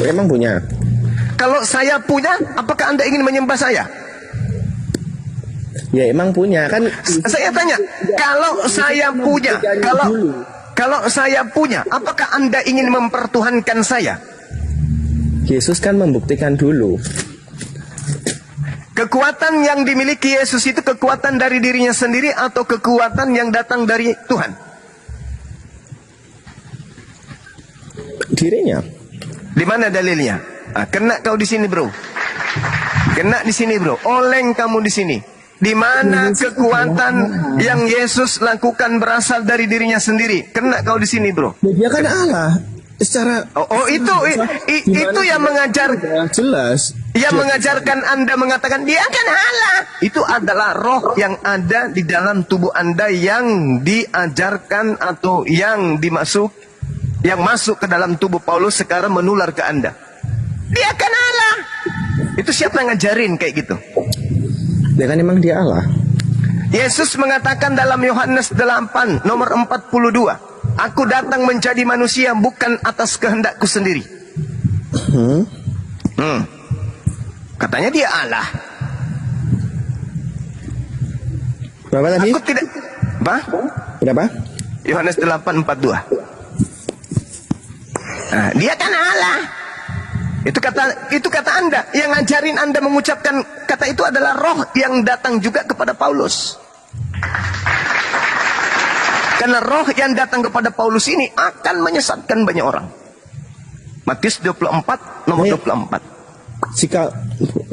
Emang punya? Kalau saya punya, apakah Anda ingin menyembah saya? Ya emang punya kan. Saya tanya, kalau saya punya, kalau saya punya, apakah Anda ingin mempertuhankan saya? Yesus kan membuktikan dulu. Kekuatan yang dimiliki Yesus itu kekuatan dari dirinya sendiri atau kekuatan yang datang dari Tuhan? Dirinya. Di mana dalilnya? Kena kau di sini, bro. Kena di sini, bro. Oleng kamu di sini. Di mana kekuatan yang Yesus lakukan berasal dari dirinya sendiri? Kena kau di sini, bro. Dia kan Allah. Secara itu yang mengajar jelas. Yang mengajarkan Anda mengatakan dia kan Allah. Itu adalah roh yang ada di dalam tubuh Anda yang diajarkan atau yang masuk ke dalam tubuh Paulus sekarang menular ke Anda. Dia kan Allah. Itu siapa yang ngajarin kayak gitu? Dia kan emang dia Allah. Yesus mengatakan dalam Yohanes 8 nomor 42, aku datang menjadi manusia bukan atas kehendakku sendiri. Katanya dia Allah. Berapa tadi? Aku tidak. Berapa? Yohanes 8:42. Nah, dia kan Allah. Itu kata Anda. Yang ngajarin Anda mengucapkan kata itu adalah roh yang datang juga kepada Paulus. Karena roh yang datang kepada Paulus ini akan menyesatkan banyak orang. Matius 24 nomor 24. Jika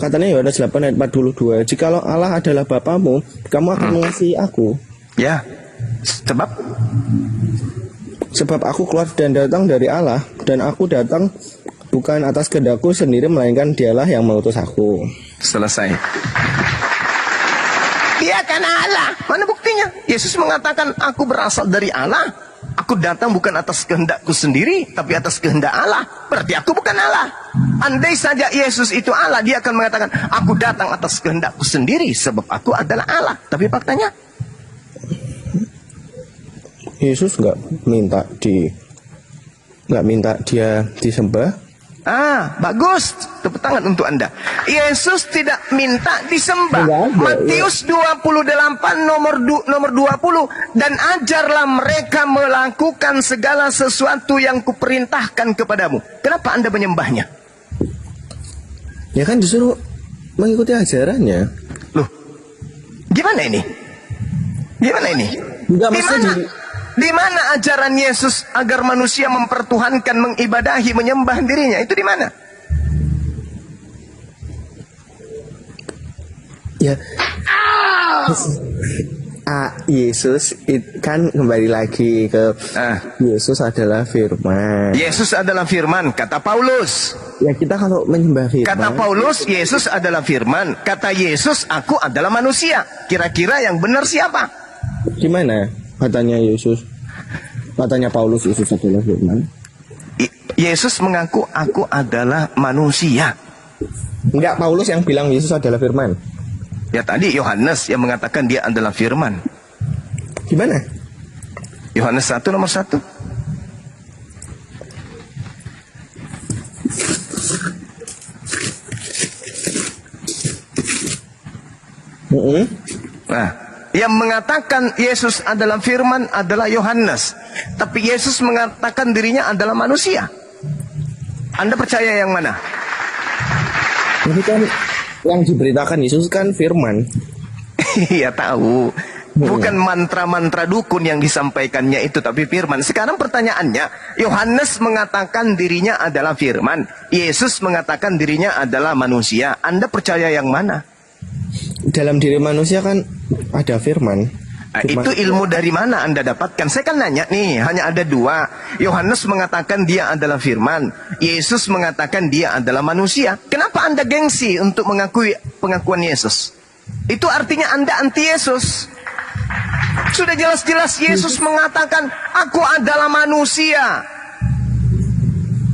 katanya Yohanes 8 ayat 42, jikalau Allah adalah Bapamu, kamu akan mengasihi aku. Ya. Sebab aku keluar dan datang dari Allah, dan aku datang bukan atas kehendakku sendiri, melainkan Dialah yang mengutus aku. Selesai. Dia kan Allah. Mana buktinya? Yesus mengatakan, aku berasal dari Allah. Aku datang bukan atas kehendakku sendiri, tapi atas kehendak Allah. Berarti aku bukan Allah. Andai saja Yesus itu Allah, dia akan mengatakan, aku datang atas kehendakku sendiri, sebab aku adalah Allah. Tapi faktanya, Yesus nggak minta dia disembah. Bagus. Tepuk tangan untuk Anda. Yesus tidak minta disembah. Matius 28 nomor 20. Dan ajarlah mereka melakukan segala sesuatu yang kuperintahkan kepadamu. Kenapa Anda menyembahnya? Ya kan disuruh mengikuti ajarannya. Loh, gimana ini? Enggak, maksudnya Di mana ajaran Yesus agar manusia mempertuhankan, mengibadahi, menyembah dirinya? Itu di mana? Ya. Yesus kan kembali lagi ke Yesus adalah firman. Yesus adalah firman, kata Paulus. Ya kita kalau menyembah firman. Kata Paulus, Yesus adalah firman. Kata Yesus, aku adalah manusia. Kira-kira yang benar siapa? Gimana? Katanya Yesus, katanya Paulus Yesus adalah firman. Yesus mengaku aku adalah manusia. Enggak, Paulus yang bilang Yesus adalah firman. Ya tadi Yohanes yang mengatakan dia adalah firman. Gimana? Yohanes 1 nomor 1. Nah, yang mengatakan Yesus adalah firman adalah Yohanes. Tapi Yesus mengatakan dirinya adalah manusia. Anda percaya yang mana? Ini kan yang diberitakan Yesus kan firman. Iya tahu. Bukan mantra-mantra dukun yang disampaikannya itu, tapi firman. Sekarang pertanyaannya, Yohanes mengatakan dirinya adalah firman. Yesus mengatakan dirinya adalah manusia. Anda percaya yang mana? Dalam diri manusia kan ada firman. Itu ilmu dari mana Anda dapatkan? Saya kan nanya nih, hanya ada dua. Yohanes mengatakan dia adalah firman. Yesus mengatakan dia adalah manusia. Kenapa Anda gengsi untuk mengakui pengakuan Yesus? Itu artinya Anda anti Yesus. Sudah jelas-jelas Yesus mengatakan, aku adalah manusia.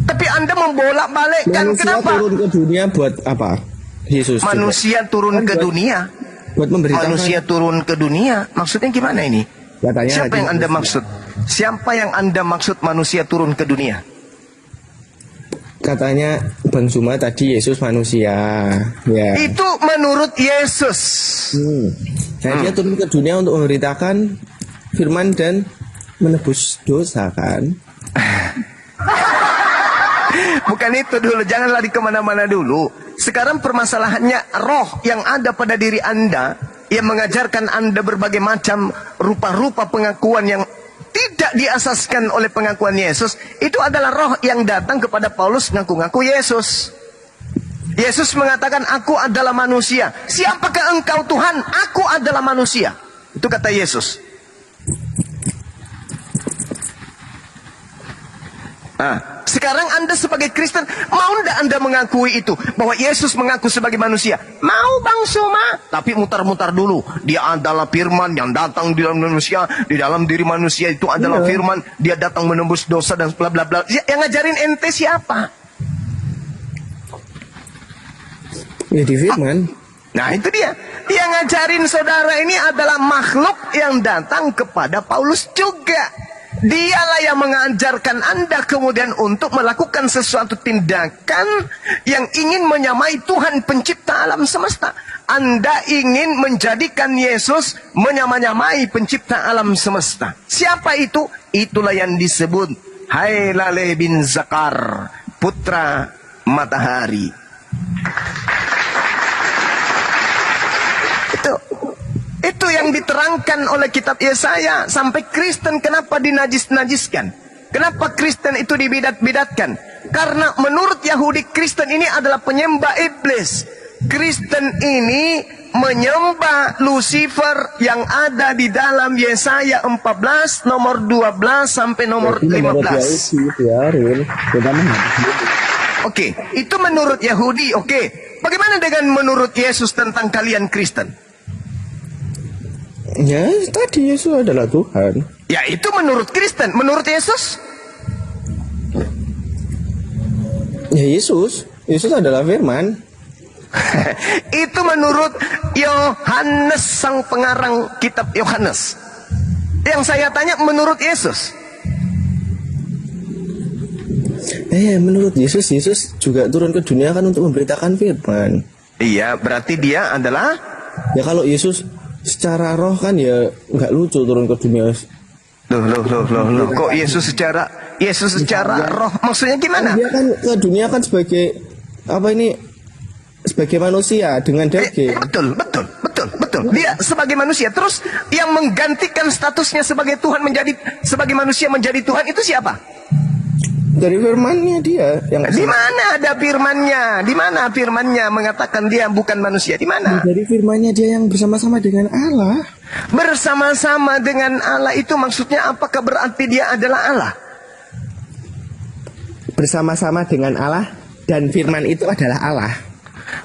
Tapi Anda membolak-balikkan. Kenapa? Turun ke dunia buat apa? Yesus manusia juga turun ke dunia. Buat memberitakan. Manusia turun ke dunia. Maksudnya gimana ini? Siapa yang Anda maksud? Siapa yang Anda maksud manusia turun ke dunia? katanya Bang Zuma tadi Yesus manusia. Ya. Itu menurut Yesus. Nah, dia turun ke dunia untuk memberitakan firman dan menebus dosa kan? Bukan itu dulu, jangan lari kemana-mana dulu. Sekarang permasalahannya roh yang ada pada diri Anda, yang mengajarkan Anda berbagai macam rupa-rupa pengakuan yang tidak diasaskan oleh pengakuan Yesus. Itu adalah roh yang datang kepada Paulus ngaku-ngaku Yesus. Yesus mengatakan, aku adalah manusia. Siapakah engkau Tuhan? Aku adalah manusia. Itu kata Yesus. Nah, sekarang Anda sebagai Kristen, mau tidak Anda mengakui itu? Bahwa Yesus mengaku sebagai manusia? Mau Bang Suma? Tapi mutar-mutar dulu. Dia adalah firman yang datang di dalam manusia. Di dalam diri manusia itu adalah firman. Dia datang menembus dosa dan bla bla bla. Yang ngajarin ente siapa? Ya di firman. Nah itu dia. Yang ngajarin saudara ini adalah makhluk yang datang kepada Paulus juga. Dialah yang mengajarkan Anda kemudian untuk melakukan sesuatu tindakan yang ingin menyamai Tuhan pencipta alam semesta. Anda ingin menjadikan Yesus menyamai pencipta alam semesta. Siapa itu? Itulah yang disebut Hailale bin Zakar, putra matahari. Itu yang diterangkan oleh kitab Yesaya. Sampai Kristen kenapa dinajis-najiskan? Kenapa Kristen itu dibidat-bidatkan? Karena menurut Yahudi, Kristen ini adalah penyembah iblis. Kristen ini menyembah Lucifer yang ada di dalam Yesaya 14 nomor 12 sampai nomor 15. Oke, itu menurut Yahudi. Oke, bagaimana dengan menurut Yesus tentang kalian Kristen? Ya, tadi Yesus adalah Tuhan. Ya, itu menurut Kristen. Menurut Yesus? Ya, Yesus adalah firman. Itu menurut Yohanes, sang pengarang kitab Yohanes. Yang saya tanya menurut Yesus. Menurut Yesus juga turun ke dunia kan untuk memberitakan firman. Iya, berarti dia adalah... Ya kalau Yesus secara roh kan ya nggak lucu turun ke dunia. Loh. Kok Yesus secara roh? Maksudnya gimana? Dia kan ke dunia kan sebagai sebagai manusia dengan daging. Betul. Dia sebagai manusia. Terus yang menggantikan statusnya sebagai Tuhan sebagai manusia menjadi Tuhan itu siapa? Dari firmannya dia yang di mana ada firmannya? Di mana firmannya mengatakan dia bukan manusia? Di mana? Dari firmannya dia yang bersama-sama dengan Allah. Bersama-sama dengan Allah itu maksudnya apakah berarti dia adalah Allah? Bersama-sama dengan Allah dan firman itu adalah Allah.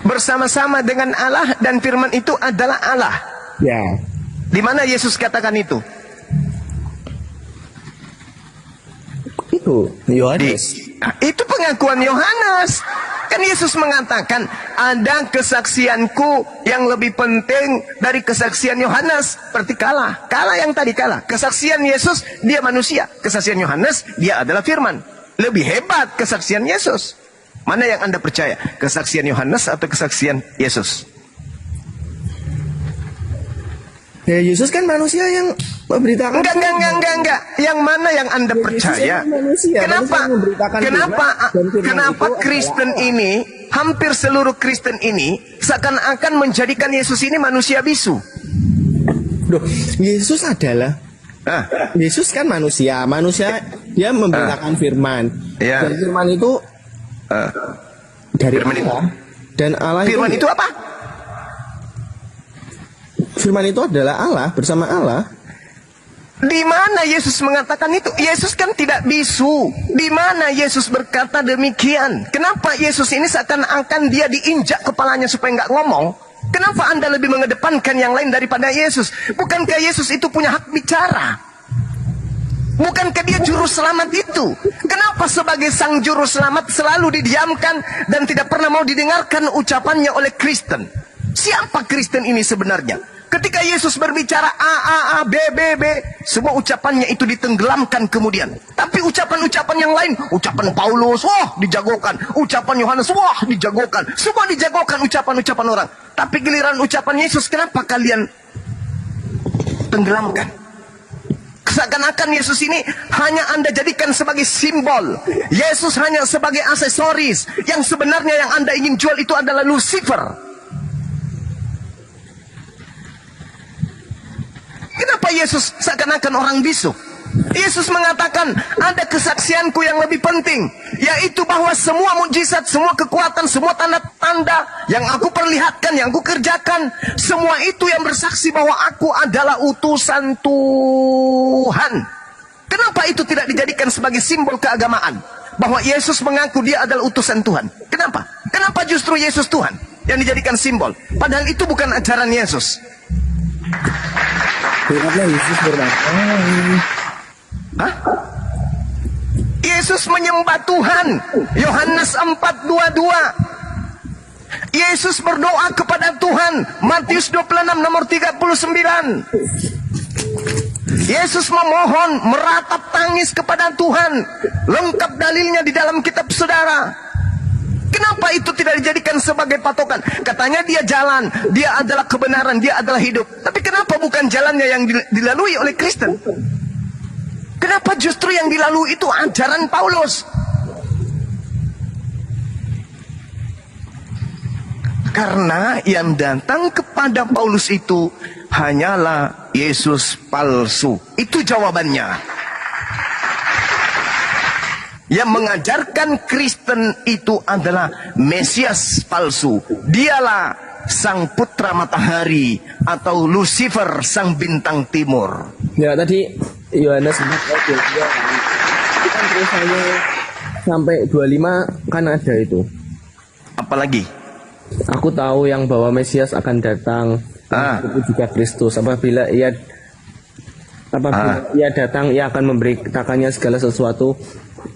Bersama-sama dengan Allah dan firman itu adalah Allah. Ya. Di mana Yesus katakan itu? Itu Yohanes. Itu pengakuan Yohanes. Kan Yesus mengatakan ada kesaksianku yang lebih penting dari kesaksian Yohanes. Berarti kalah yang tadi kalah. Kesaksian Yesus dia manusia, kesaksian Yohanes dia adalah firman. Lebih hebat kesaksian Yesus. Mana yang Anda percaya? Kesaksian Yohanes atau kesaksian Yesus? Ya Yesus kan manusia yang memberitakan. Enggak. Yang mana yang Anda percaya? Kenapa Kristen ini, hampir seluruh Kristen ini seakan-akan menjadikan Yesus ini manusia bisu? Yesus adalah Yesus kan manusia dia memberitakan firman. Dan firman itu dari firman Allah. Dan Allah firman itu apa? Firman itu adalah Allah, bersama Allah. Di mana Yesus mengatakan itu? Yesus kan tidak bisu. Di mana Yesus berkata demikian? Kenapa Yesus ini seakan-akan dia diinjak kepalanya supaya nggak ngomong? Kenapa Anda lebih mengedepankan yang lain daripada Yesus? Bukankah Yesus itu punya hak bicara? Bukankah dia juru selamat itu? Kenapa sebagai sang juru selamat selalu didiamkan dan tidak pernah mau didengarkan ucapannya oleh Kristen? Siapa Kristen ini sebenarnya? Ketika Yesus berbicara A, A, A, B, B, B, semua ucapannya itu ditenggelamkan kemudian. Tapi ucapan-ucapan yang lain, ucapan Paulus, wah dijagokan. Ucapan Yohanes, wah dijagokan. Semua dijagokan ucapan-ucapan orang. Tapi giliran ucapan Yesus, kenapa kalian tenggelamkan? Seakan-akan Yesus ini hanya Anda jadikan sebagai simbol. Yesus hanya sebagai aksesoris. Yang sebenarnya yang Anda ingin jual itu adalah Lucifer. Kenapa Yesus seakan-akan orang bisu? Yesus mengatakan, ada kesaksianku yang lebih penting, yaitu bahwa semua mujizat, semua kekuatan, semua tanda-tanda yang aku perlihatkan, yang aku kerjakan, semua itu yang bersaksi bahwa aku adalah utusan Tuhan. Kenapa itu tidak dijadikan sebagai simbol keagamaan? Bahwa Yesus mengaku dia adalah utusan Tuhan. Kenapa? Kenapa justru Yesus Tuhan yang dijadikan simbol? Padahal itu bukan ajaran Yesus. Karena Yesus berkata, Hah? Yesus menyembah Tuhan. Yohanes 4:22. Yesus berdoa kepada Tuhan. Matius 26 nomor 39. Yesus memohon, meratap tangis kepada Tuhan. Lengkap dalilnya di dalam kitab saudara. Kenapa itu tidak dijadikan sebagai patokan? Katanya dia jalan, dia adalah kebenaran, dia adalah hidup. Tapi kenapa bukan jalannya yang dilalui oleh Kristen? Kenapa justru yang dilalui itu ajaran Paulus? Karena yang datang kepada Paulus itu hanyalah Yesus palsu. Itu jawabannya. Yang mengajarkan Kristen itu adalah Mesias palsu. Dialah sang putra matahari atau Lucifer sang bintang timur. ya tadi Yohanes 4 ayat 22 kan tulisannya sampai 25 kan ada itu. Apalagi? Aku tahu yang bahwa Mesias akan datang. Itu juga Kristus. Apabila ia datang, ia akan memberitakannya segala sesuatu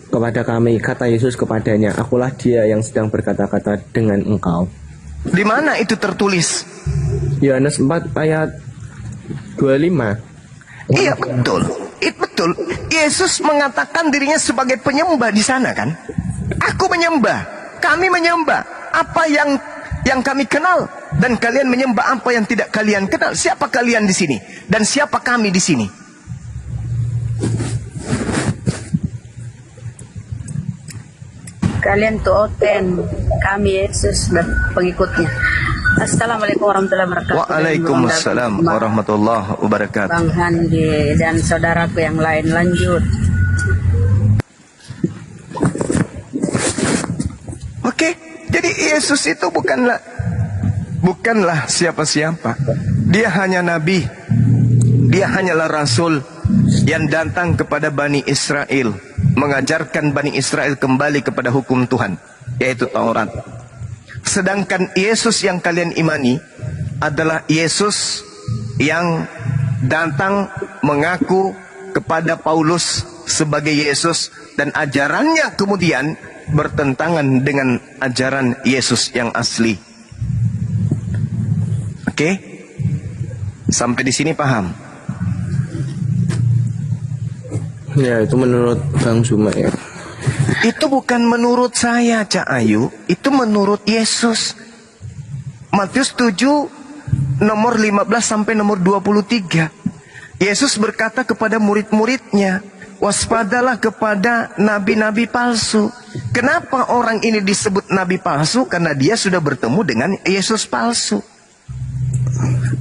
kepada kami. Kata Yesus kepadanya, akulah dia yang sedang berkata-kata dengan engkau. Di mana itu tertulis? Yohanes 4 ayat 25. Iya betul. Itu betul. Yesus mengatakan dirinya sebagai penyembah di sana kan? Aku menyembah, kami menyembah apa yang kami kenal, dan kalian menyembah apa yang tidak kalian kenal. Siapa kalian di sini dan siapa kami di sini? Kalian Tuoten, kami Yesus dan pengikutnya. Assalamualaikum warahmatullahi wabarakatuh. Waalaikumsalam warahmatullahi wabarakatuh. Bang Handi dan saudaraku yang lain, lanjut. Oke, jadi Yesus itu bukanlah siapa-siapa. Dia hanya nabi. Dia hanyalah rasul yang datang kepada Bani Israel, mengajarkan Bani Israel kembali kepada hukum Tuhan, yaitu Taurat. Sedangkan Yesus yang kalian imani adalah Yesus yang datang mengaku kepada Paulus sebagai Yesus, dan ajarannya kemudian bertentangan dengan ajaran Yesus yang asli. Oke? Sampai di sini paham? Ya, itu menurut Bang Zuma ya. Itu bukan menurut saya, Cak Ayu. Itu menurut Yesus. Matius 7 nomor 15 sampai nomor 23. Yesus berkata kepada murid-muridnya, waspadalah kepada nabi-nabi palsu. Kenapa orang ini disebut nabi palsu? Karena dia sudah bertemu dengan Yesus palsu.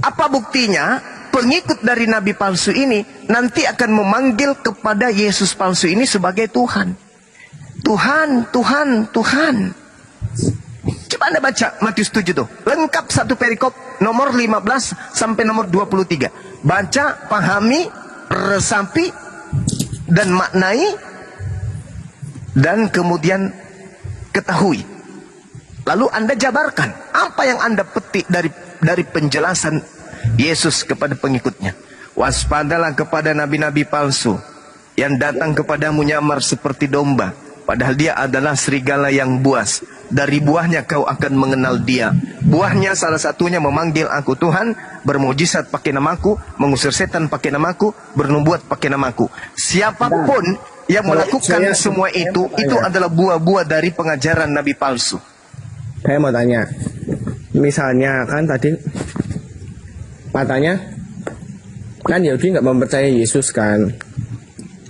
Apa buktinya? Pengikut dari nabi palsu ini nanti akan memanggil kepada Yesus palsu ini sebagai Tuhan. Tuhan, Tuhan, Tuhan. Coba Anda baca Matius 7 tuh. Lengkap satu perikop nomor 15 sampai nomor 23. Baca, pahami, resapi, dan maknai, dan kemudian ketahui. Lalu Anda jabarkan apa yang Anda petik dari penjelasan Yesus kepada pengikutnya. Waspadalah kepada nabi-nabi palsu yang datang kepadamu nyamar seperti domba, padahal dia adalah serigala yang buas. dari buahnya kau akan mengenal dia. Buahnya salah satunya memanggil aku Tuhan, bermujizat pakai namaku, mengusir setan pakai namaku, bernubuat pakai namaku. Siapapun yang melakukan semua itu adalah buah-buah dari pengajaran nabi palsu. Saya mau tanya, misalnya kan tadi katanya kan Yahudi nggak mempercayai Yesus kan?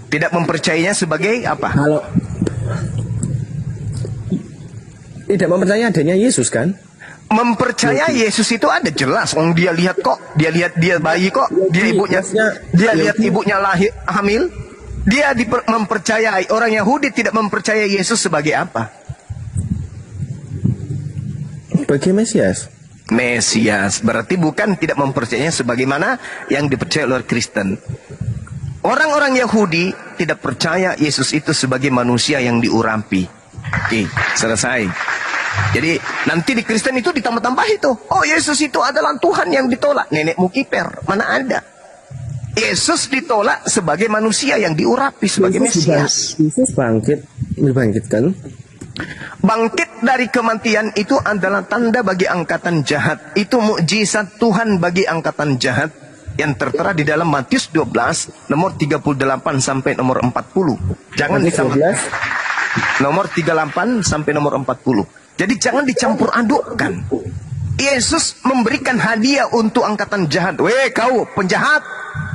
Tidak mempercayainya sebagai apa? Kalau tidak mempercayai adanya Yesus kan? Mempercayai Yesus itu ada jelas. Dia lihat kok, dia lihat dia bayi kok, dia lihat ibunya lahir hamil. Dia mempercayai. Orang Yahudi tidak mempercayai Yesus sebagai apa? Sebagai Mesias. Mesias, berarti bukan tidak mempercayainya sebagaimana yang dipercaya oleh Kristen. Orang-orang Yahudi tidak percaya Yesus itu sebagai manusia yang diurapi. Oke, selesai. Jadi nanti di Kristen itu ditambah-tambah itu. Oh, Yesus itu adalah Tuhan yang ditolak. Nenek Mukiper, mana ada? Yesus ditolak sebagai manusia yang diurapi sebagai Mesias. Yesus dibangkitkan. Bangkit dari kematian itu adalah tanda bagi angkatan jahat. Itu mukjizat Tuhan bagi angkatan jahat yang tertera di dalam Matius 12 nomor 38 sampai nomor 40. Jangan disamakan. Nomor 38 sampai nomor 40. Jadi jangan dicampur adukkan. Yesus memberikan hadiah untuk angkatan jahat. Weh kau penjahat,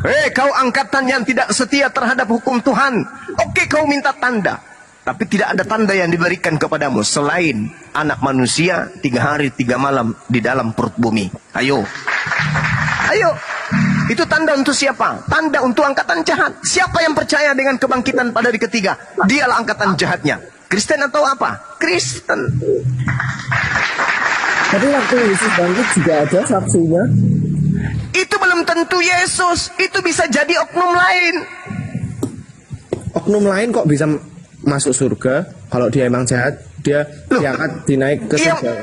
weh kau angkatan yang tidak setia terhadap hukum Tuhan. Oke, kau minta tanda. Tapi tidak ada tanda yang diberikan kepadamu selain anak manusia 3 hari 3 malam di dalam perut bumi. Ayo. Ayo. Itu tanda untuk siapa? Tanda untuk angkatan jahat. Siapa yang percaya dengan kebangkitan pada hari ketiga? Dialah angkatan jahatnya. Kristen atau apa? Kristen. Tapi waktu Yesus bangkit juga ada saksinya. Itu belum tentu Yesus. Itu bisa jadi oknum lain. Oknum lain kok bisa masuk surga kalau dia emang jahat? Dia diangkat, dinaik ke surga.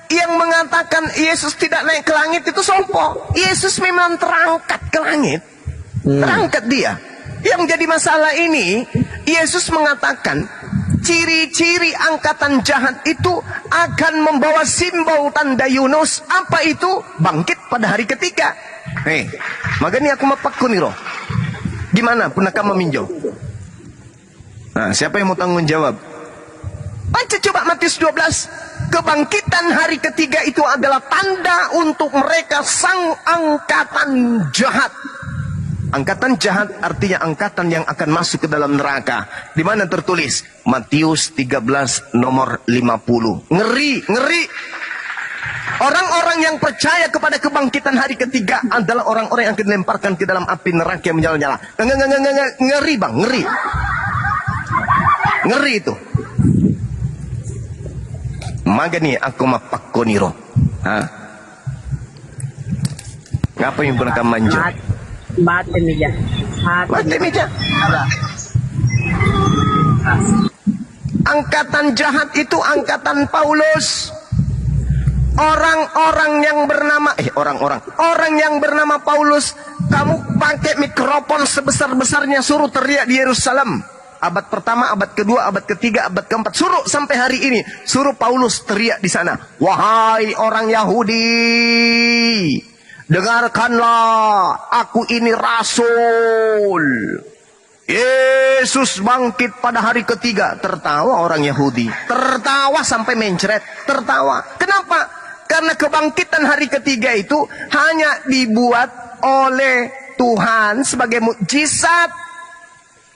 Yang mengatakan Yesus tidak naik ke langit itu sopo. Yesus memang terangkat ke langit. Terangkat dia. Yang jadi masalah ini, Yesus mengatakan ciri-ciri angkatan jahat itu akan membawa simbol tanda Yunus. Apa itu? Bangkit pada hari ketiga. Makanya aku mapakku nih roh. Gimana punaka meminjau? Nah, siapa yang mau tanggung jawab? Baca coba Matius 12. Kebangkitan hari ketiga itu adalah tanda untuk mereka sang angkatan jahat. Angkatan jahat artinya angkatan yang akan masuk ke dalam neraka. Di mana tertulis? Matius 13 nomor 50. Ngeri, ngeri. Orang-orang yang percaya kepada kebangkitan hari ketiga adalah orang-orang yang akan dilemparkan ke dalam api neraka yang menyala-nyala. Ngeri bang, ngeri. Ngeri itu. Magani aku mapakoniro. Ngapa yang pernah kamu manja? Mati meja. Mati meja. Angkatan jahat itu angkatan Paulus. Orang yang bernama Paulus, kamu pakai mikrofon sebesar-besarnya suruh teriak di Yerusalem. Abad pertama, abad kedua, abad ketiga, abad keempat. Suruh sampai hari ini. Suruh Paulus teriak di sana. Wahai orang Yahudi, dengarkanlah, aku ini rasul. Yesus bangkit pada hari ketiga. Tertawa orang Yahudi. Tertawa sampai mencret. Tertawa. Kenapa? Karena kebangkitan hari ketiga itu hanya dibuat oleh Tuhan sebagai mukjizat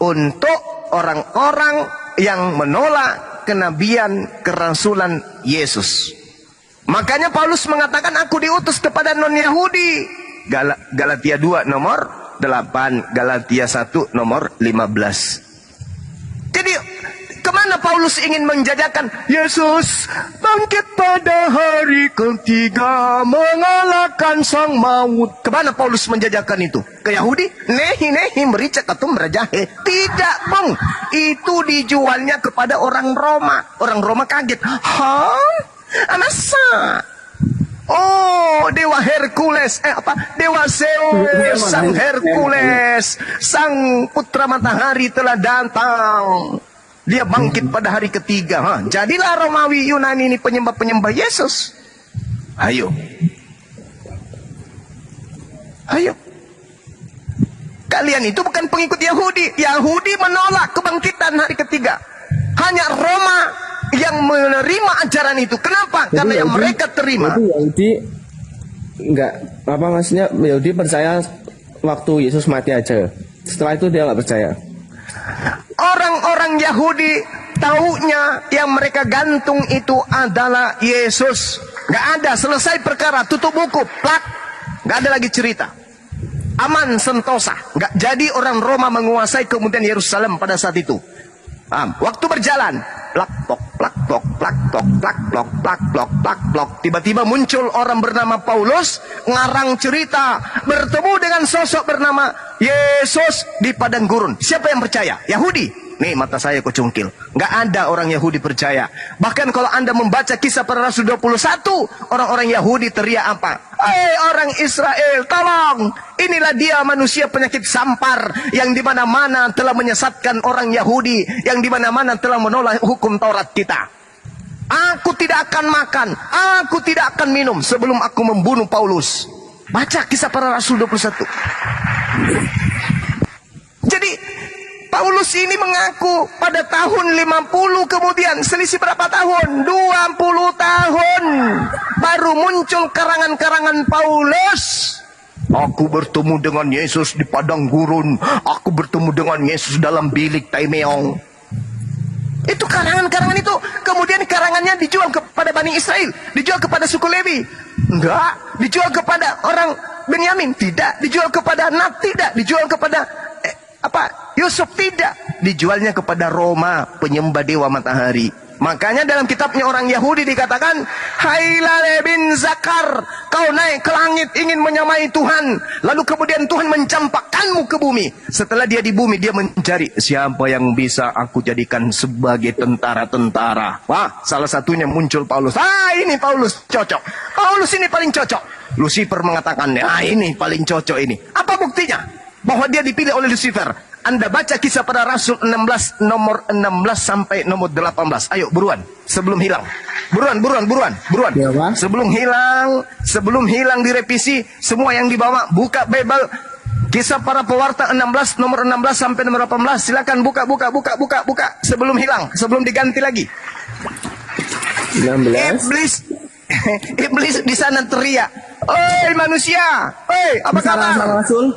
untuk orang-orang yang menolak kenabian kerasulan Yesus. Makanya Paulus mengatakan aku diutus kepada non-Yahudi. Galatia 2 nomor 8, Galatia 1 nomor 15. Jadi kemana Paulus ingin menjajakan? Yesus bangkit pada hari ketiga mengalahkan sang maut. Kemana Paulus menjajakan itu? Ke Yahudi? Nehi merica katum rajahe. Tidak bang, itu dijualnya kepada orang Roma. Orang Roma kaget. Masa? Oh, dewa Hercules, dewa Zeus, sang Hercules, sang putra matahari telah datang. Dia bangkit pada hari ketiga. Jadilah Romawi Yunani ini penyembah-penyembah Yesus. Ayo. Ayo. Kalian itu bukan pengikut Yahudi. Yahudi menolak kebangkitan hari ketiga. Hanya Roma yang menerima ajaran itu. Kenapa? Jadi Karena yang Yahudi- mereka terima. Jadi Yahudi enggak apa maksudnya, Yahudi percaya waktu Yesus mati aja. Setelah itu dia nggak percaya. Orang-orang Yahudi taunya yang mereka gantung itu adalah Yesus. Gak ada, selesai perkara, tutup buku, plak. Gak ada lagi cerita. Aman sentosa. Gak jadi orang Roma menguasai kemudian Yerusalem pada saat itu. Waktu berjalan, plak plok plak plok plak plok plak plok plak plok plak plok. Tiba-tiba muncul orang bernama Paulus, ngarang cerita, bertemu dengan sosok bernama Yesus di padang gurun. Siapa yang percaya? Yahudi. Nih mata saya kecungkil. Nggak ada orang Yahudi percaya. Bahkan kalau Anda membaca Kisah Para Rasul 21, orang-orang Yahudi teriak apa? Orang Israel, tolong! Inilah dia manusia penyakit sampar yang dimana-mana telah menyesatkan orang Yahudi, yang dimana-mana telah menolak hukum Taurat kita. Aku tidak akan makan, aku tidak akan minum sebelum aku membunuh Paulus. Baca Kisah Para Rasul 21. Jadi Paulus ini mengaku pada tahun 50 kemudian, selisih berapa tahun? 20 tahun. Baru muncul karangan-karangan Paulus. Aku bertemu dengan Yesus di padang gurun. Aku bertemu dengan Yesus dalam bilik Taimeong. Itu karangan-karangan itu. Kemudian karangannya dijual kepada Bani Israel. Dijual kepada suku Lewi. Enggak. Dijual kepada orang Benyamin. Tidak. Dijual kepada Nat. Tidak. Dijual kepada Yusuf. Tidak. Dijualnya kepada Roma, penyembah dewa matahari. Makanya dalam kitabnya orang Yahudi dikatakan, Hailale bin Zakar, kau naik ke langit ingin menyamai Tuhan, lalu kemudian Tuhan mencampakkanmu ke bumi. Setelah dia di bumi, dia mencari siapa yang bisa aku jadikan sebagai tentara-tentara. Wah, salah satunya muncul Paulus. Ini Paulus cocok. Paulus ini paling cocok. Lucifer mengatakan, ini paling cocok ini. Apa buktinya bahwa dia dipilih oleh Lucifer? Anda baca Kisah Para Rasul 16, nomor 16 sampai nomor 18. Ayo, buruan. Sebelum hilang. Buruan. Ya, Pak. Sebelum hilang direvisi. Semua yang dibawa, buka Bible. Kisah Para Pewarta 16, nomor 16 sampai nomor 18. Silakan buka. Sebelum hilang. Sebelum diganti lagi. 16. Iblis di sana teriak. Oi manusia. Oi, apa kabar? Rasul.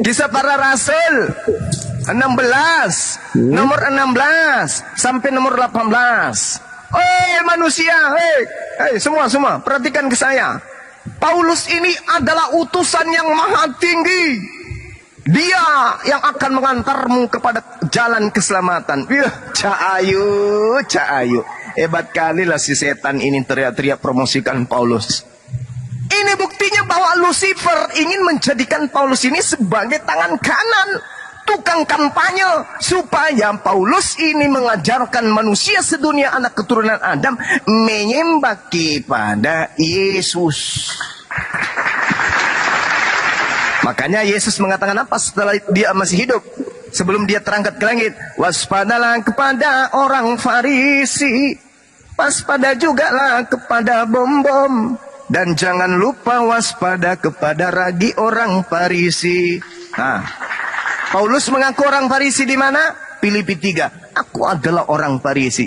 Kisah Para Rasul 16 nomor 16 sampai nomor 18. Manusia, semua perhatikan ke saya. Paulus ini adalah utusan yang maha tinggi. Dia yang akan mengantarmu kepada jalan keselamatan. Cahayu. Hebat kali lah si setan ini teriak-teriak promosikan Paulus. Ini buktinya bahwa Lucifer ingin menjadikan Paulus ini sebagai tangan kanan, tukang kampanye, supaya Paulus ini mengajarkan manusia sedunia anak keturunan Adam menyembah kepada Yesus. Makanya Yesus mengatakan apa setelah dia masih hidup? Sebelum dia terangkat ke langit, waspadalah kepada orang Farisi, waspada juga lah kepada bom-bom. Dan jangan lupa waspada kepada ragi orang Farisi. Paulus mengaku orang Farisi di mana? Filipi 3. Aku adalah orang Farisi.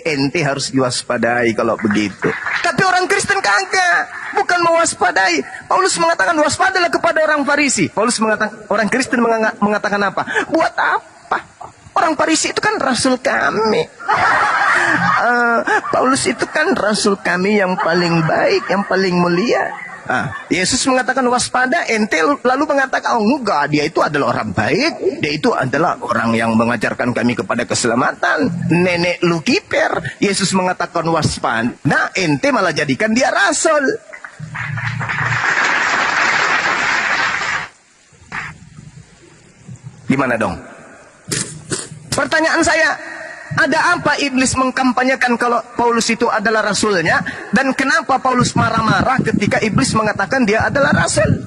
Ente harus diwaspadai kalau begitu. Tapi orang Kristen kagak. Bukan mewaspadai. Paulus mengatakan waspadalah kepada orang Farisi. Paulus mengatakan, orang Kristen mengatakan apa? Buat apa? Orang Farisi itu kan rasul kami. Paulus itu kan rasul kami yang paling baik, yang paling mulia. Yesus mengatakan waspada, ente lalu mengatakan enggak, dia itu adalah orang baik, dia itu adalah orang yang mengajarkan kami kepada keselamatan. Nenek Lucifer, Yesus mengatakan waspada, ente malah jadikan dia rasul. Gimana dong? Pertanyaan saya, ada apa iblis mengkampanyekan kalau Paulus itu adalah rasulnya? Dan kenapa Paulus marah-marah ketika iblis mengatakan dia adalah rasul?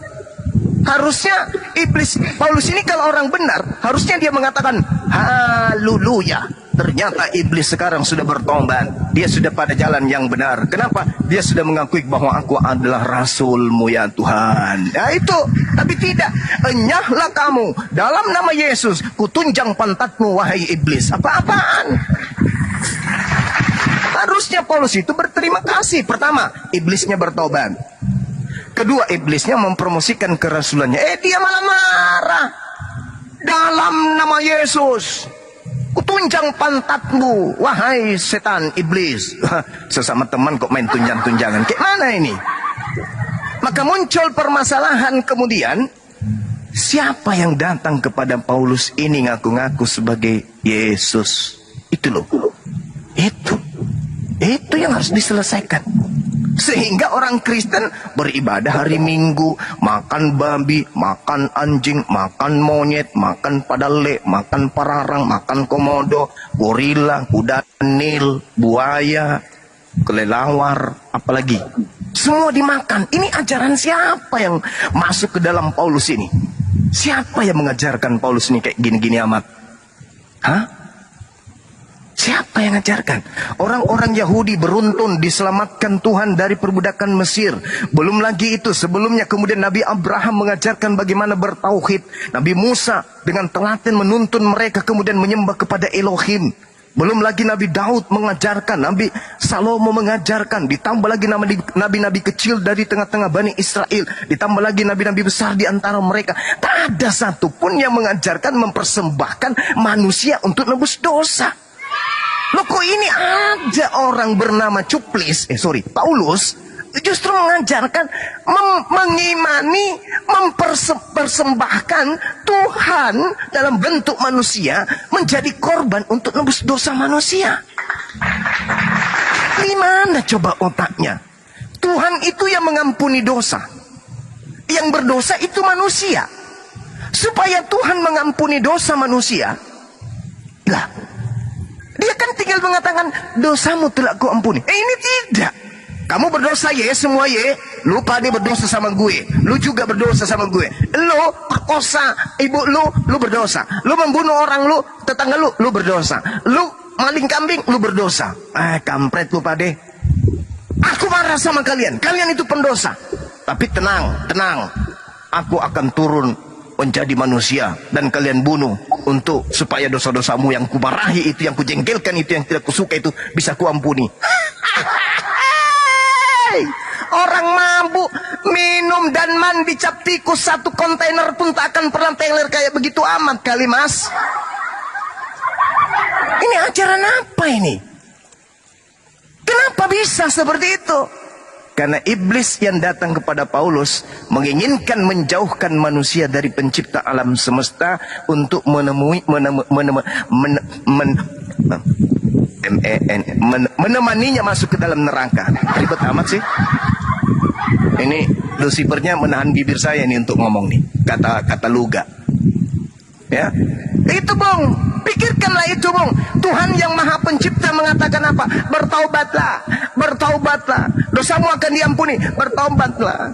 Harusnya iblis Paulus ini kalau orang benar, harusnya dia mengatakan haleluya. Ternyata iblis sekarang sudah bertobat. Dia sudah pada jalan yang benar. Kenapa? Dia sudah mengakui bahwa aku adalah rasulmu ya Tuhan. Ya itu. Tapi tidak. Enyahlah kamu. Dalam nama Yesus, kutunjang pantatmu wahai iblis. Apa-apaan? Harusnya Paulus itu berterima kasih. Pertama, iblisnya bertobat. Kedua, iblisnya mempromosikan kerasulannya. Dia malah marah. Dalam nama Yesus, kutunjang pantatmu, wahai setan iblis. Sesama teman kok main tunjang-tunjangan. Kayak mana ini? Maka muncul permasalahan kemudian. Siapa yang datang kepada Paulus ini ngaku-ngaku sebagai Yesus? Itu loh. Itu yang harus diselesaikan. Sehingga orang Kristen beribadah hari Minggu, makan babi, makan anjing, makan monyet, makan padale, makan pararang, makan komodo, gorila, kuda nil, buaya, kelelawar, apalagi. Semua dimakan. Ini ajaran siapa yang masuk ke dalam Paulus ini? Siapa yang mengajarkan Paulus ini kayak gini-gini amat? Hah? Siapa yang ngajarkan? Orang-orang Yahudi beruntun diselamatkan Tuhan dari perbudakan Mesir. Belum lagi itu, sebelumnya kemudian Nabi Abraham mengajarkan bagaimana bertauhid. Nabi Musa dengan telaten menuntun mereka kemudian menyembah kepada Elohim. Belum lagi Nabi Daud mengajarkan, Nabi Salomo mengajarkan, ditambah lagi nabi-nabi kecil dari tengah-tengah Bani Israel, ditambah lagi nabi-nabi besar di antara mereka. Tak ada satupun yang mengajarkan mempersembahkan manusia untuk nebus dosa. Loh kok ini ada orang bernama Paulus justru mengajarkan mengimani, mempersembahkan Tuhan dalam bentuk manusia menjadi korban untuk nebus dosa manusia. Di mana coba otaknya? Tuhan itu yang mengampuni dosa. Yang berdosa itu manusia. Supaya Tuhan mengampuni dosa manusia, lah, dia kan tinggal mengatakan dosamu telah kuampuni. Ini tidak. Kamu berdosa ye, semua ye. Lu pada berdosa sama gue. Lu juga berdosa sama gue. Lu perkosa ibu lu berdosa. Lu membunuh orang lu, tetangga lu berdosa. Lu maling kambing, lu berdosa. Kampret lu pade. Aku marah sama kalian. Kalian itu pendosa. Tapi tenang. Aku akan turun menjadi manusia dan kalian bunuh untuk supaya dosa-dosamu yang kumarahi itu, yang kujengkelkan itu, yang tidak kusuka itu bisa kuampuni. Orang mabuk, minum dan mandi cap tikus satu kontainer pun tak akan pernah teler kayak begitu amat kali mas. Ini ajaran apa ini? Kenapa bisa seperti itu? Karena iblis yang datang kepada Paulus menginginkan menjauhkan manusia dari pencipta alam semesta untuk menemaninya masuk ke dalam neraka. Ribet amat sih. Ini Lucifernya menahan bibir saya nih untuk ngomong nih kata luga. Ya, itu bung, pikirkanlah itu bung. Tuhan yang maha pencipta mengatakan apa? Bertaubatlah, dosamu akan diampuni. Bertaubatlah,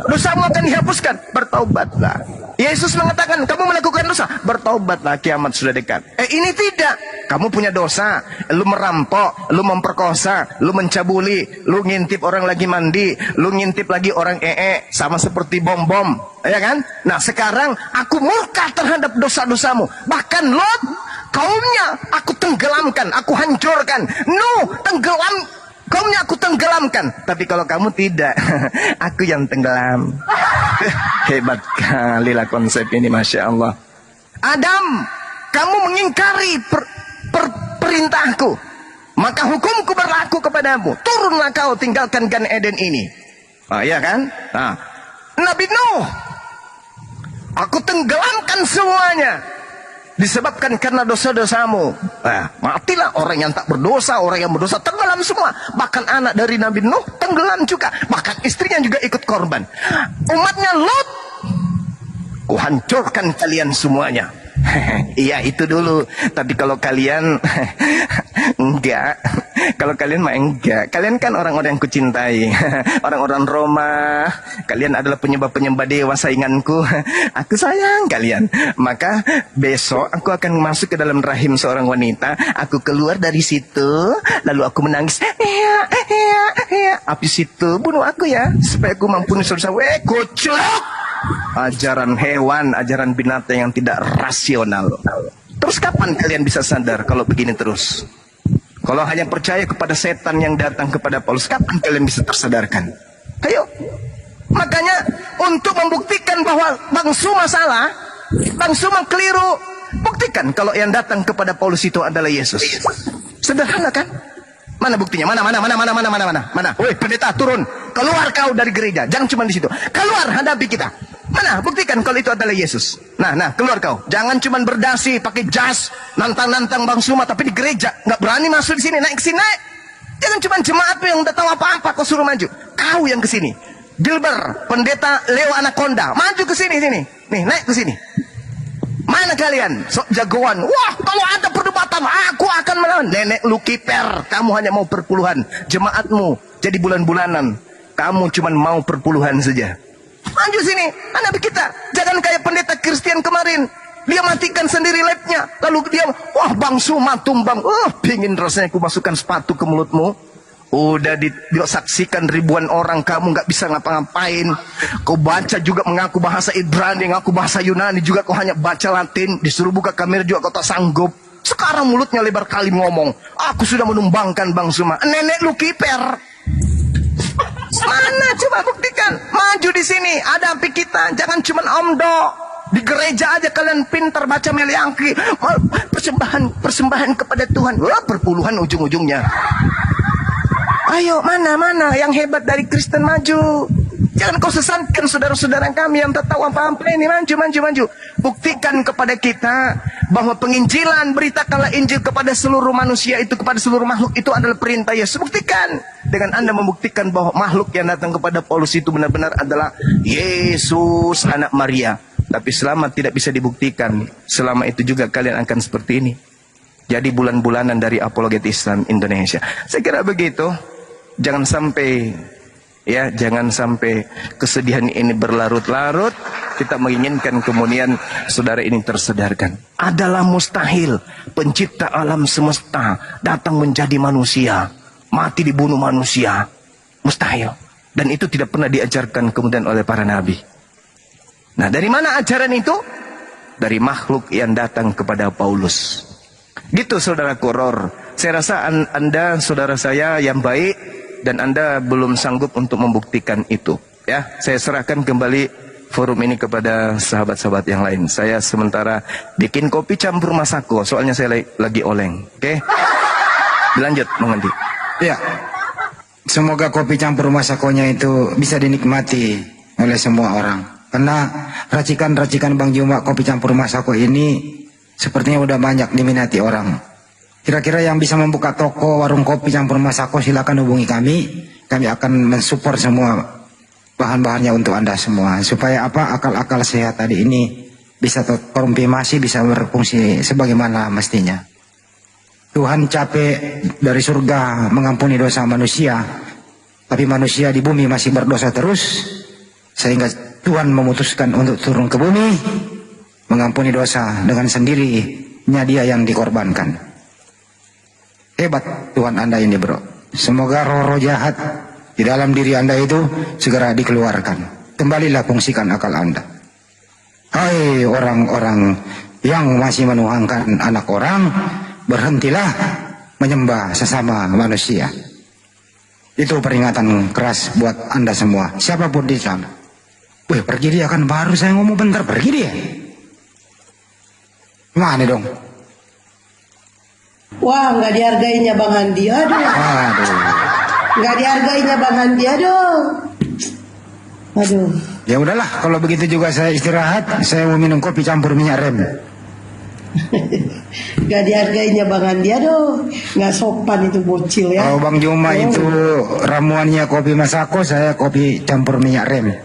dosamu akan dihapuskan. Bertaubatlah. Yesus mengatakan, kamu melakukan dosa, bertaubatlah, kiamat sudah dekat. Ini tidak. Kamu punya dosa, lu merampok, lu memperkosa, lu mencabuli, lu ngintip orang lagi mandi, lu ngintip lagi orang sama seperti bom-bom, ya kan? Nah sekarang aku murka terhadap dosa-dosamu. Bahkan Lot, kaumnya aku tenggelamkan, aku hancurkan. Kaumnya aku tenggelamkan. Tapi kalau kamu tidak, aku yang tenggelam. Hebat kali lah konsep ini, Masya Allah. Adam, kamu mengingkari perintahku, maka hukumku berlaku kepadamu. Turunlah kau, tinggalkan Gan Eden ini. Ya kan? Nah, Nabi Nuh, aku tenggelamkan semuanya. Disebabkan karena dosa-dosamu. Matilah orang yang tak berdosa, orang yang berdosa tenggelam semua. Bahkan anak dari Nabi Nuh tenggelam juga. Bahkan istrinya juga ikut korban. Umatnya Lot, kuhancurkan kalian semuanya. Iya itu dulu. Tapi kalau kalian enggak, kalau Kalau kalian mah enggak. Kalian kan orang-orang yang kucintai. Orang-orang Roma. Kalian adalah penyembah-penyembah dewa sainganku. Aku sayang kalian. Maka besok aku akan masuk ke dalam rahim seorang wanita. Aku keluar dari situ. Lalu aku menangis. Habis itu bunuh aku ya. Supaya aku mampu saudara. Kucuk. Ajaran hewan, ajaran binatang yang tidak rasional. Terus kapan kalian bisa sadar kalau begini terus? Kalau hanya percaya kepada setan yang datang kepada Paulus, kapan kalian bisa tersadarkan? Ayo. Makanya untuk membuktikan bahwa Bang Suma salah, Bang Suma keliru, buktikan kalau yang datang kepada Paulus itu adalah Yesus. Sederhana kan? Mana buktinya? Mana? Woi, pendeta turun. Keluar kau dari gereja. Jangan cuma di situ. Keluar hadapi kita. Mana? Buktikan kalau itu adalah Yesus. Nah, keluar kau. Jangan cuma berdasi, pakai jas, nantang-nantang Bang Suma, tapi di gereja nggak berani masuk di sini. Naik ke sini, naik. Jangan cuma jemaat yang udah tahu apa-apa kau suruh maju. Kau yang ke sini. Gilbert, pendeta Leo Anaconda, maju ke sini. Nih, naik ke sini. Mana kalian? Sok jagoan. Wah, kalau ada perdebatan, aku akan melawan. Nenek lu kiper. Kamu hanya mau perpuluhan. Jemaatmu jadi bulan-bulanan. Kamu cuma mau perpuluhan saja. Maju sini, anak kita. Jangan kayak pendeta Kristen kemarin. Dia matikan sendiri lapnya. Lalu dia, wah Bang Suma tumbang. Pingin rasanya aku masukkan sepatu ke mulutmu. Udah disaksikan ribuan orang, kamu nggak bisa ngapa-ngapain. Kau baca juga mengaku bahasa Ibrani, ngaku bahasa Yunani juga, kau hanya baca Latin. Disuruh buka kamera juga kau tak sanggup. Sekarang mulutnya lebar kali ngomong, aku sudah menumbangkan Bang Suma. Nenek lu kiper. Mana? Coba buktikan. Maju di sini, hadapi kita. Jangan cuma omdo. Di gereja aja kalian pintar baca meliangki. Persembahan kepada Tuhan. Wah, perpuluhan ujung-ujungnya. Ayo, mana yang hebat dari Kristen maju. Jangan kau sesatkan saudara-saudara kami yang tak tahu apa-apa ini. Maju. Buktikan kepada kita bahwa penginjilan, beritakanlah Injil kepada seluruh manusia itu, kepada seluruh makhluk itu adalah perintah Yesus. Buktikan dengan Anda membuktikan bahwa makhluk yang datang kepada Paulus itu benar-benar adalah Yesus anak Maria. Tapi selama tidak bisa dibuktikan, selama itu juga kalian akan seperti ini. Jadi bulan-bulanan dari apologet Islam Indonesia. Saya kira begitu. Jangan sampai kesedihan ini berlarut-larut. Kita menginginkan kemudian saudara ini tersadarkan. Adalah mustahil pencipta alam semesta datang menjadi manusia, mati dibunuh manusia. Mustahil. Dan itu tidak pernah diajarkan kemudian oleh para nabi. Nah, dari mana ajaran itu? Dari makhluk yang datang kepada Paulus. Gitu saudara Koror. Saya rasa Anda saudara saya yang baik, dan Anda belum sanggup untuk membuktikan itu. Ya, saya serahkan kembali forum ini kepada sahabat-sahabat yang lain. Saya sementara bikin kopi campur masako, soalnya saya lagi oleng. Oke? Dilanjut, Mang Andi. Ya, semoga kopi campur masakonya itu bisa dinikmati oleh semua orang. Karena racikan-racikan Bang Juma kopi campur masako ini sepertinya udah banyak diminati orang. Kira-kira yang bisa membuka toko warung kopi campur masako, silakan hubungi kami. Kami akan mensupport semua bahan-bahannya untuk Anda semua. Supaya akal-akal sehat tadi ini bisa terkonfirmasi, bisa berfungsi sebagaimana mestinya. Tuhan capek dari surga mengampuni dosa manusia, tapi manusia di bumi masih berdosa terus, sehingga Tuhan memutuskan untuk turun ke bumi, mengampuni dosa dengan sendirinya Dia yang dikorbankan. Hebat Tuhan Anda ini, bro. Semoga roh-roh jahat di dalam diri Anda itu segera dikeluarkan. Kembalilah fungsikan akal Anda. Hai orang-orang yang masih menuhankan anak orang, berhentilah menyembah sesama manusia. Itu peringatan keras buat Anda semua, siapapun di sana. Wih, pergi dia, kan baru saya ngomong bentar, pergi dia. Mana dong? Wah, nggak dihargainya Bang Handi, aduh. Nggak dihargainya Bang Handi, aduh. Ya udahlah, kalau begitu juga saya istirahat. Saya mau minum kopi campur minyak rem. Nggak dihargainya Bang Handi, aduh. Nggak sopan itu bocil ya. Kalau Bang Juma itu ramuannya kopi masako, saya kopi campur minyak rem.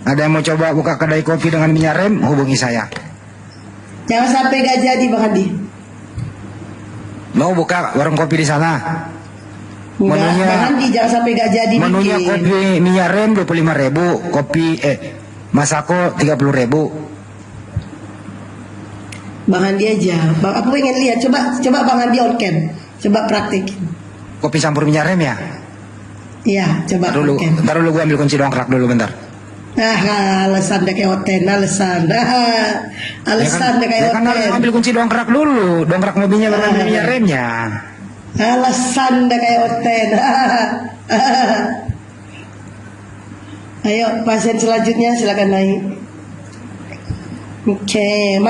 Ada yang mau coba buka kedai kopi dengan minyak rem, hubungi saya. Jangan sampai gak jadi Bang Handi. Mau buka warung kopi di sana? Enggak, Bang Andi jangan sampai gak jadi menunya bikin. kopi minyak rem 25.000, kopi Masako 30.000. Bang Andi aja. Bang, aku pengen lihat. Coba Bang Andi on cam. Coba praktekin. Kopi campur minyak rem ya? Iya, coba Ntar dulu, on cam. ntar dulu gue ambil kunci dongkrak dulu bentar. Alasan deh kayak hotel, alasan. Alasan deh kayak Ya kan harus hotel. ambil kunci dongkrak dulu, dongkrak mobilnya baru ambil minyak remnya. Alasan deh kayak hotel. Ayo pasien selanjutnya silakan naik. Oke,